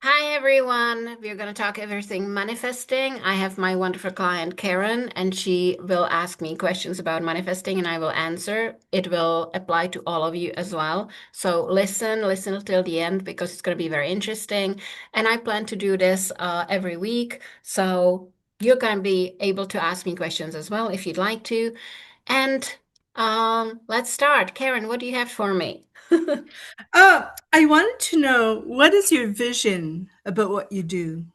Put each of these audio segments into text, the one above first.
Hi everyone. We're going to talk everything manifesting. I have my wonderful client Karen, and she will ask me questions about manifesting, and I will answer. It will apply to all of you as well. So listen till the end because it's going to be very interesting. And I plan to do this every week. So you're going to be able to ask me questions as well if you'd like to. And let's start. Karen, what do you have for me? I wanted to know, what is your vision about what you do?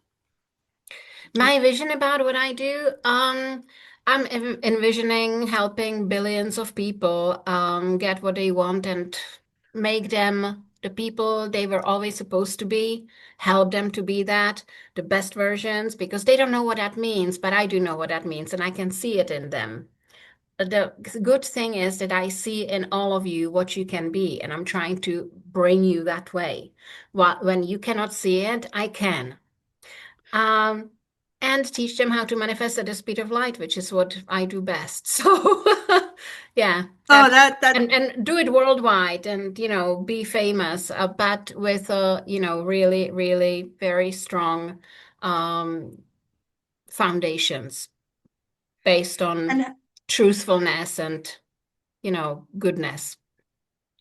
My vision about what I do, I'm envisioning helping billions of people get what they want and make them the people they were always supposed to be, help them to be that, the best versions, because they don't know what that means, but I do know what that means, and I can see it in them. The good thing is that I see in all of you what you can be, and I'm trying to bring you that way. When you cannot see it, I can um, and teach them how to manifest at the speed of light, which is what I do best. So, yeah, Oh, that that and do it worldwide, and be famous, but with really, really very strong um, foundations based on and truthfulness and goodness.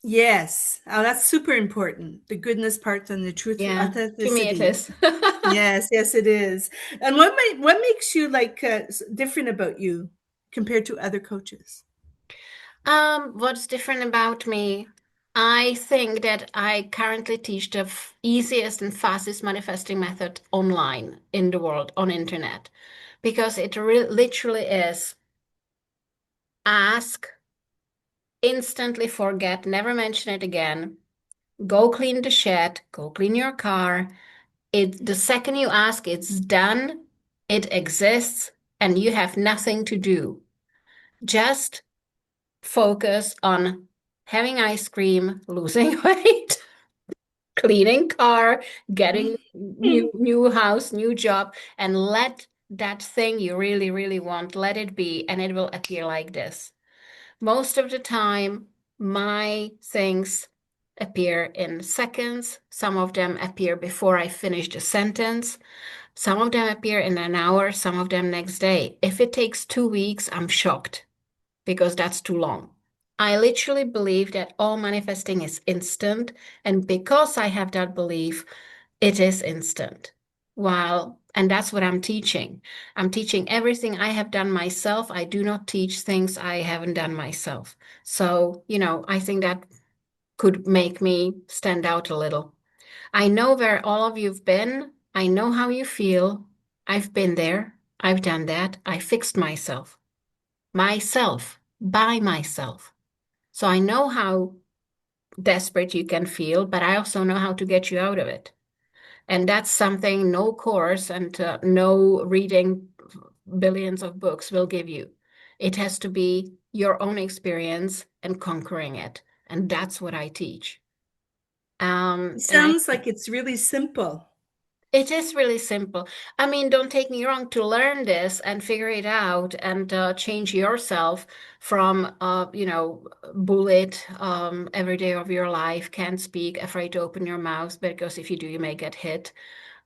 yes, that's super important. The goodness part and the truth, Yeah, to me it authenticity. is. Yes, yes, it is. And what makes you like different about you compared to other coaches? What's different about me? I think that I currently teach the easiest and fastest manifesting method online in the world on internet because it re literally is ask, instantly forget, never mention it again. Go clean the shed, go clean your car. The second you ask, it's done, it exists, and you have nothing to do. Just focus on having ice cream, losing weight, cleaning car, getting new house, new job, and let that thing you really, really want, let it be, and it will appear like this. Most of the time, my things appear in seconds. Some of them appear before I finish the sentence. Some of them appear in an hour, some of them next day. If it takes 2 weeks, I'm shocked because that's too long. I literally believe that all manifesting is instant. And because I have that belief, it is instant. And that's what I'm teaching. I'm teaching everything I have done myself. I do not teach things I haven't done myself. So, I think that could make me stand out a little. I know where all of you've been. I know how you feel. I've been there. I've done that. I fixed myself by myself. So I know how desperate you can feel, but I also know how to get you out of it. And that's something no course and no reading billions of books will give you. It has to be your own experience and conquering it. And that's what I teach. It And I sounds like it's really simple. It is really simple. I mean, don't take me wrong, to learn this and figure it out and change yourself from, bullied every day of your life, can't speak, afraid to open your mouth because if you do, you may get hit.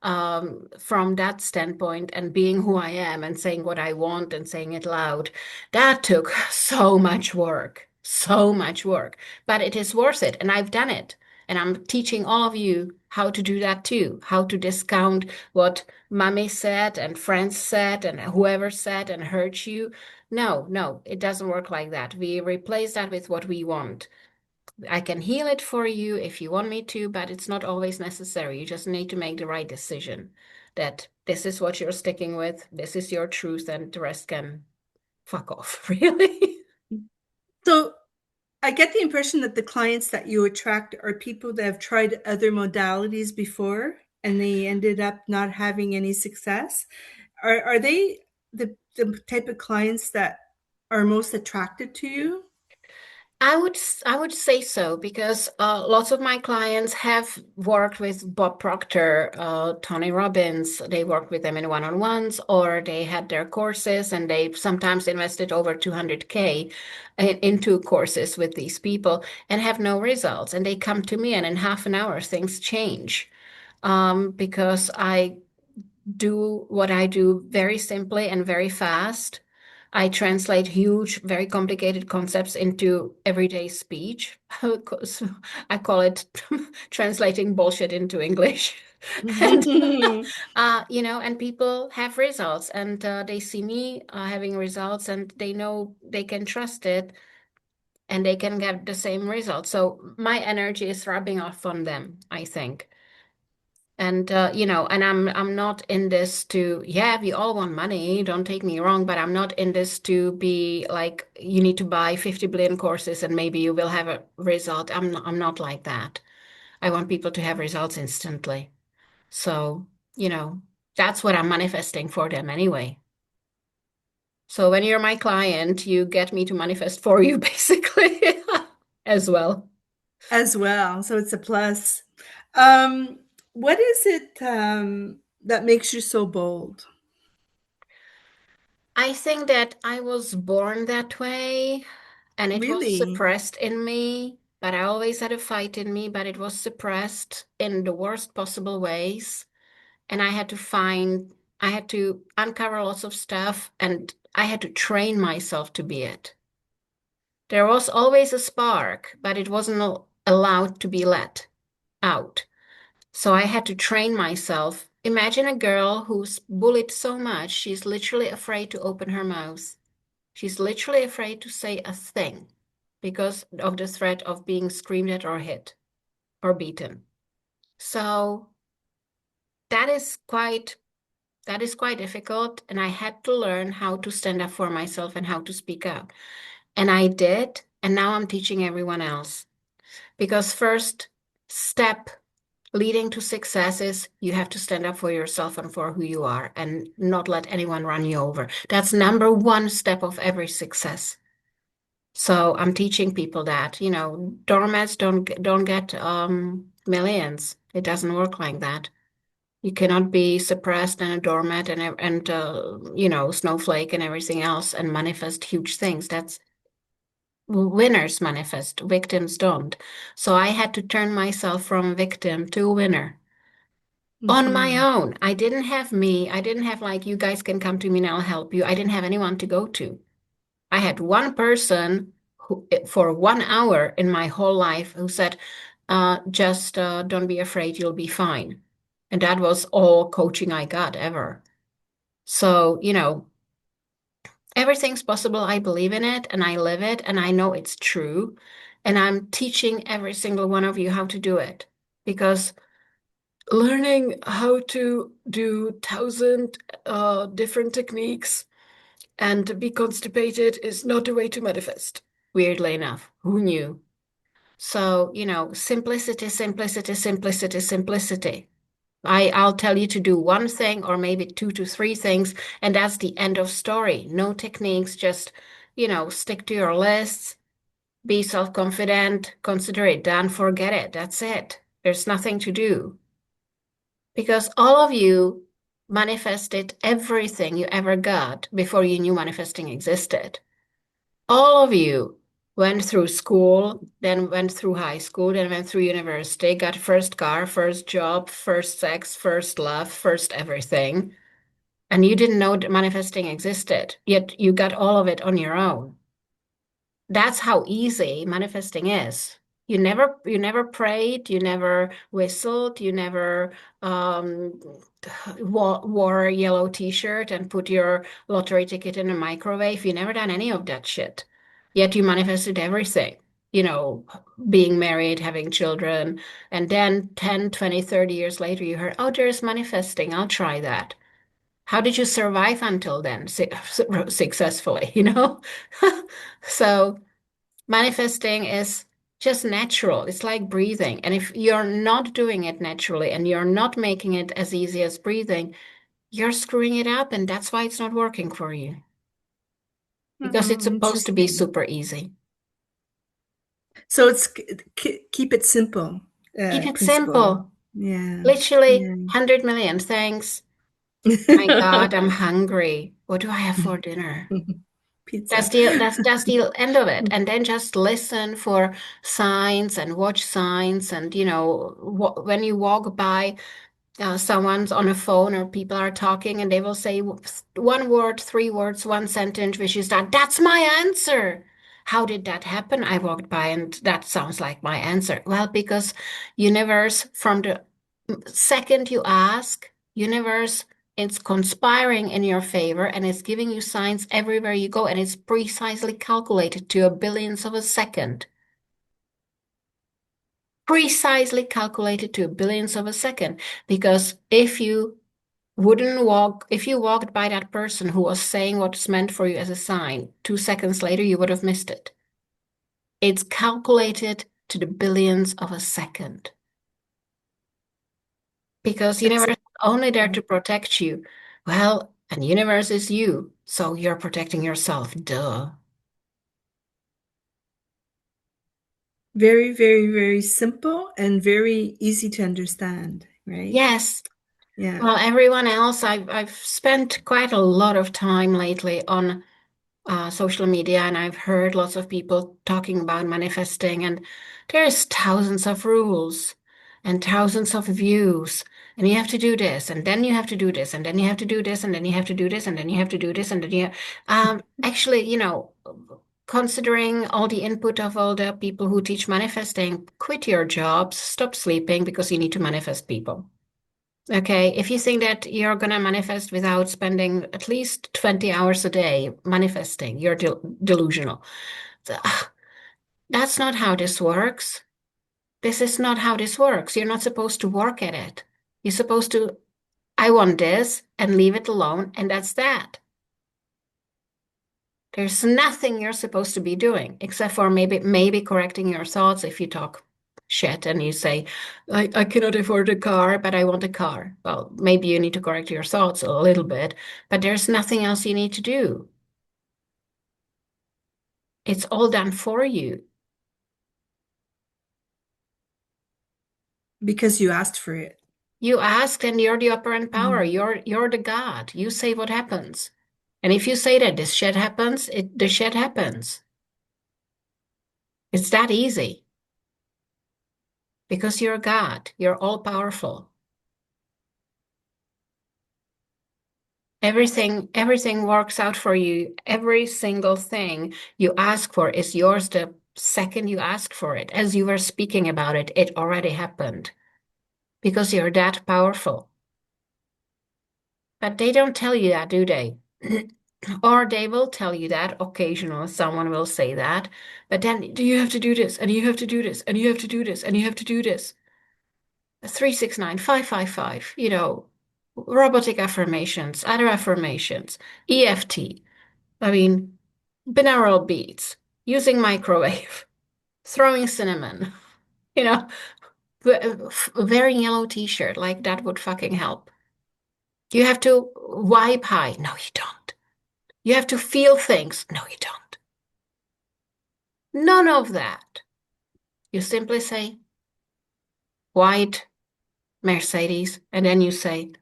From that standpoint, and being who I am and saying what I want and saying it loud, that took so much work, so much work, but it is worth it. And I've done it. And I'm teaching all of you how to do that too, how to discount what mommy said and friends said and whoever said and hurt you. No, no, it doesn't work like that. We replace that with what we want. I can heal it for you if you want me to, but it's not always necessary. You just need to make the right decision that this is what you're sticking with, this is your truth, and the rest can fuck off, really. So I get the impression that the clients that you attract are people that have tried other modalities before and they ended up not having any success. Are they the type of clients that are most attracted to you? I would say so because lots of my clients have worked with Bob Proctor, Tony Robbins. They worked with them in one-on-ones, or they had their courses, and they sometimes invested over 200K into courses with these people and have no results. And they come to me, and in half an hour, things change. because I do what I do very simply and very fast. I translate huge, very complicated concepts into everyday speech. So I call it translating bullshit into English. And and people have results, and they see me having results, and they know they can trust it, and they can get the same results. So my energy is rubbing off on them, I think. And and I'm not in this to, yeah, we all want money, don't take me wrong, but I'm not in this to be like, you need to buy 50 billion courses and maybe you will have a result. I'm not like that. I want people to have results instantly. So, you know, that's what I'm manifesting for them anyway. So when you're my client, you get me to manifest for you basically as well. As well. So it's a plus. Um, what is it that makes you so bold? I think that I was born that way and it was Really? suppressed in me, but I always had a fight in me, but it was suppressed in the worst possible ways. And I had to uncover lots of stuff and I had to train myself to be it. There was always a spark, but it wasn't allowed to be let out. So I had to train myself. Imagine a girl who's bullied so much, she's literally afraid to open her mouth. She's literally afraid to say a thing because of the threat of being screamed at or hit or beaten. So that is quite that is quite difficult, and I had to learn how to stand up for myself and how to speak up. And I did, and now I'm teaching everyone else. Because first step leading to success is you have to stand up for yourself and for who you are and not let anyone run you over. That's number one step of every success. So I'm teaching people that, doormats don't get millions. It doesn't work like that. You cannot be suppressed and a doormat and snowflake and everything else and manifest huge things. That's winners manifest, victims don't. So I had to turn myself from victim to winner on my Hmm. own. I didn't have me. I didn't have like, you guys can come to me and I'll help you. I didn't have anyone to go to. I had one person who, for 1 hour in my whole life, who said, just don't be afraid, you'll be fine. And that was all coaching I got ever. So, everything's possible. I believe in it and I live it and I know it's true. And I'm teaching every single one of you how to do it because learning how to do 1,000 different techniques and be constipated is not the way to manifest. Weirdly enough, who knew? So, simplicity, simplicity, simplicity, simplicity. I'll tell you to do one thing or maybe two to three things, and that's the end of story. No techniques, just, stick to your lists, be self-confident, consider it done, forget it. That's it. There's nothing to do. Because all of you manifested everything you ever got before you knew manifesting existed. All of you went through school, then went through high school, then went through university, got first car, first job, first sex, first love, first everything. And you didn't know that manifesting existed, yet you got all of it on your own. That's how easy manifesting is. You never prayed, you never whistled, you never um, wore a yellow t-shirt and put your lottery ticket in a microwave. You never done any of that shit. Yet you manifested everything, you know, being married, having children, and then 10, 20, 30 years later you heard, oh, there's manifesting. I'll try that. How did you survive until then successfully, So manifesting is just natural. It's like breathing. And if you're not doing it naturally and you're not making it as easy as breathing, you're screwing it up. And that's why it's not working for you because it's Hmm, supposed to be interesting. super easy. So it's keep it simple, Keep it principle. simple. Yeah, Literally yeah. 100 million. Thanks. My God, I'm hungry. What do I have for dinner? pizza. That's the end of it. And then just listen for signs and watch signs. And when you walk by someone's on a phone or people are talking and they will say one word, three words, one sentence, which is that's my answer. How did that happen? I walked by and that sounds like my answer. Well, because universe, from the second you ask, universe, it's conspiring in your favor and it's giving you signs everywhere you go, and it's precisely calculated to a billionth of a second. Precisely calculated to a billionth of a second. Because if you walked by that person who was saying what's meant for you as a sign, 2 seconds later, you would have missed it. It's calculated to the billionth of a second. Because That's universe is only there to protect you. Well, and universe is you, so you're protecting yourself. Duh. very, very, very simple and very easy to understand, right? Yes. Yeah. Well, everyone else, I've spent quite a lot of time lately on social media, and I've heard lots of people talking about manifesting, and there's thousands of rules and thousands of views, and you have to do this, and then you have to do this, and then you have to do this, and then you have to do this, and then you have to do this, and then actually, considering all the input of all the people who teach manifesting, quit your jobs, stop sleeping because you need to manifest people. Okay, if you think that you're gonna manifest without spending at least 20 hours a day manifesting, you're delusional. Ugh, that's not how this works. This is not how this works. You're not supposed to work at it. You're supposed to, I want this and leave it alone, and that's that. There's nothing you're supposed to be doing except for maybe correcting your thoughts if you talk shit and you say, I cannot afford a car, but I want a car. Well, maybe you need to correct your thoughts a little bit, but there's nothing else you need to do. It's all done for you. Because you asked for it. You asked and you're the operant power. Mhm. You're the God. You say what happens. And if you say that this shit happens, the shit happens. It's that easy because you're God. You're all powerful. Everything works out for you. Every single thing you ask for is yours the second you ask for it. As you were speaking about it, it already happened because you're that powerful. But they don't tell you that, do they? Or they will tell you that occasionally, someone will say that. But then do you have to do this, and you have to do this, and you have to do this, and you have to do this. 369, 555, robotic affirmations, other affirmations, EFT. I mean, binaural beats, using microwave, throwing cinnamon, you know, wearing yellow t-shirt, like that would fucking help. You have to vibe high. No, you don't. You have to feel things. No, you don't. None of that. You simply say white Mercedes, and then you say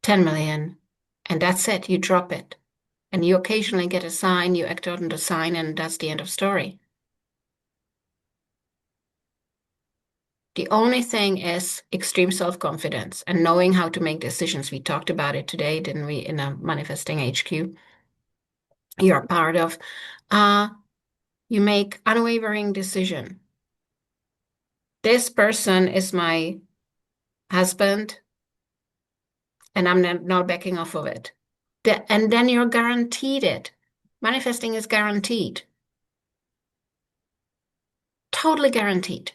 10 million, and that's it. You drop it. And you occasionally get a sign, you act on the sign, and that's the end of story. The only thing is extreme self-confidence and knowing how to make decisions. We talked about it today, didn't we, in a manifesting HQ you're part of. Uh, you make unwavering decision. This person is my husband, and I'm not backing off of it. And then you're guaranteed it. Manifesting is guaranteed. Totally guaranteed.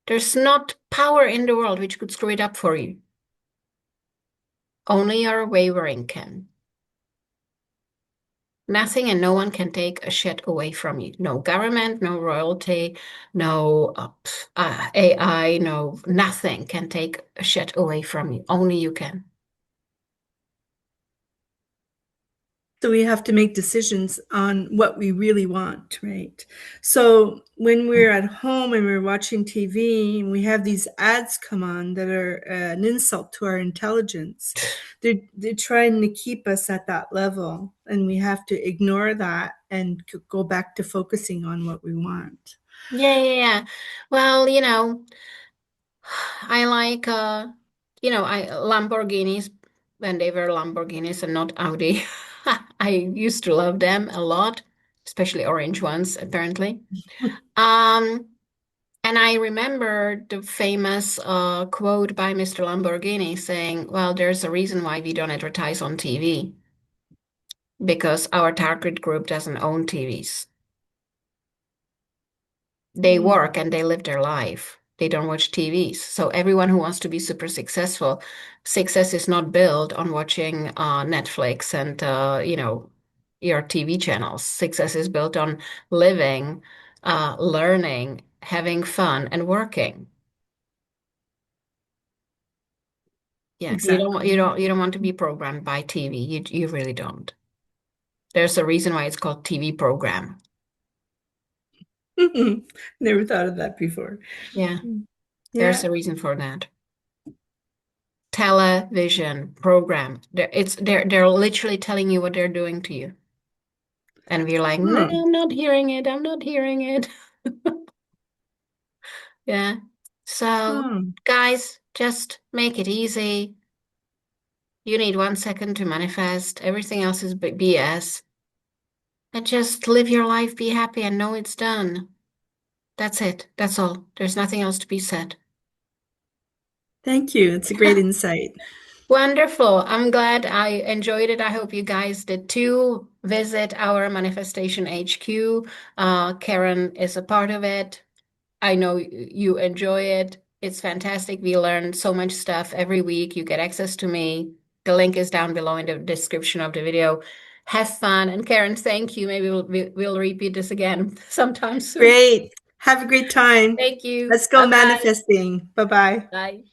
There's not power in the world which could screw it up for you. Only your wavering can. Nothing and no one can take a shit away from you. No government, no royalty, no AI, no nothing can take a shit away from you. Only you can. So we have to make decisions on what we really want, right? So when we're at home and we're watching TV and we have these ads come on that are an insult to our intelligence, they're trying to keep us at that level, and we have to ignore that and go back to focusing on what we want. Yeah, yeah, yeah. Well, I like I Lamborghinis when they were Lamborghinis and not Audi. I used to love them a lot, especially orange ones, apparently. Um, and I remember the famous quote by Mr. Lamborghini saying, "Well, there's a reason why we don't advertise on TV because our target group doesn't own TVs. They Hmm, work and they live their life. They don't watch TVs. So everyone who wants to be super successful, success is not built on watching Netflix and your TV channels. Success is built on living, learning, having fun, and working. Yeah, exactly. you don't want to be programmed by TV. You really don't. There's a reason why it's called TV program. Never thought of that before. Yeah, there's Yeah. a reason for that. Television program. They're literally telling you what they're doing to you. And we're like, no, Hmm. I'm not hearing it. I'm not hearing it. Yeah. So, Hmm. guys, just make it easy. You need 1 second to manifest. Everything else is BS. And just live your life, be happy, and know it's done. That's it. That's all. There's nothing else to be said. Thank you. It's a great insight. Wonderful. I'm glad I enjoyed it. I hope you guys did too. Visit our Manifestation HQ. Karen is a part of it. I know you enjoy it. It's fantastic. We learn so much stuff every week. You get access to me. The link is down below in the description of the video. Have fun. And Karen, thank you. Maybe we'll repeat this again sometime soon. Great. Have a great time. Thank you. Let's go Bye-bye. manifesting. Bye bye. Bye.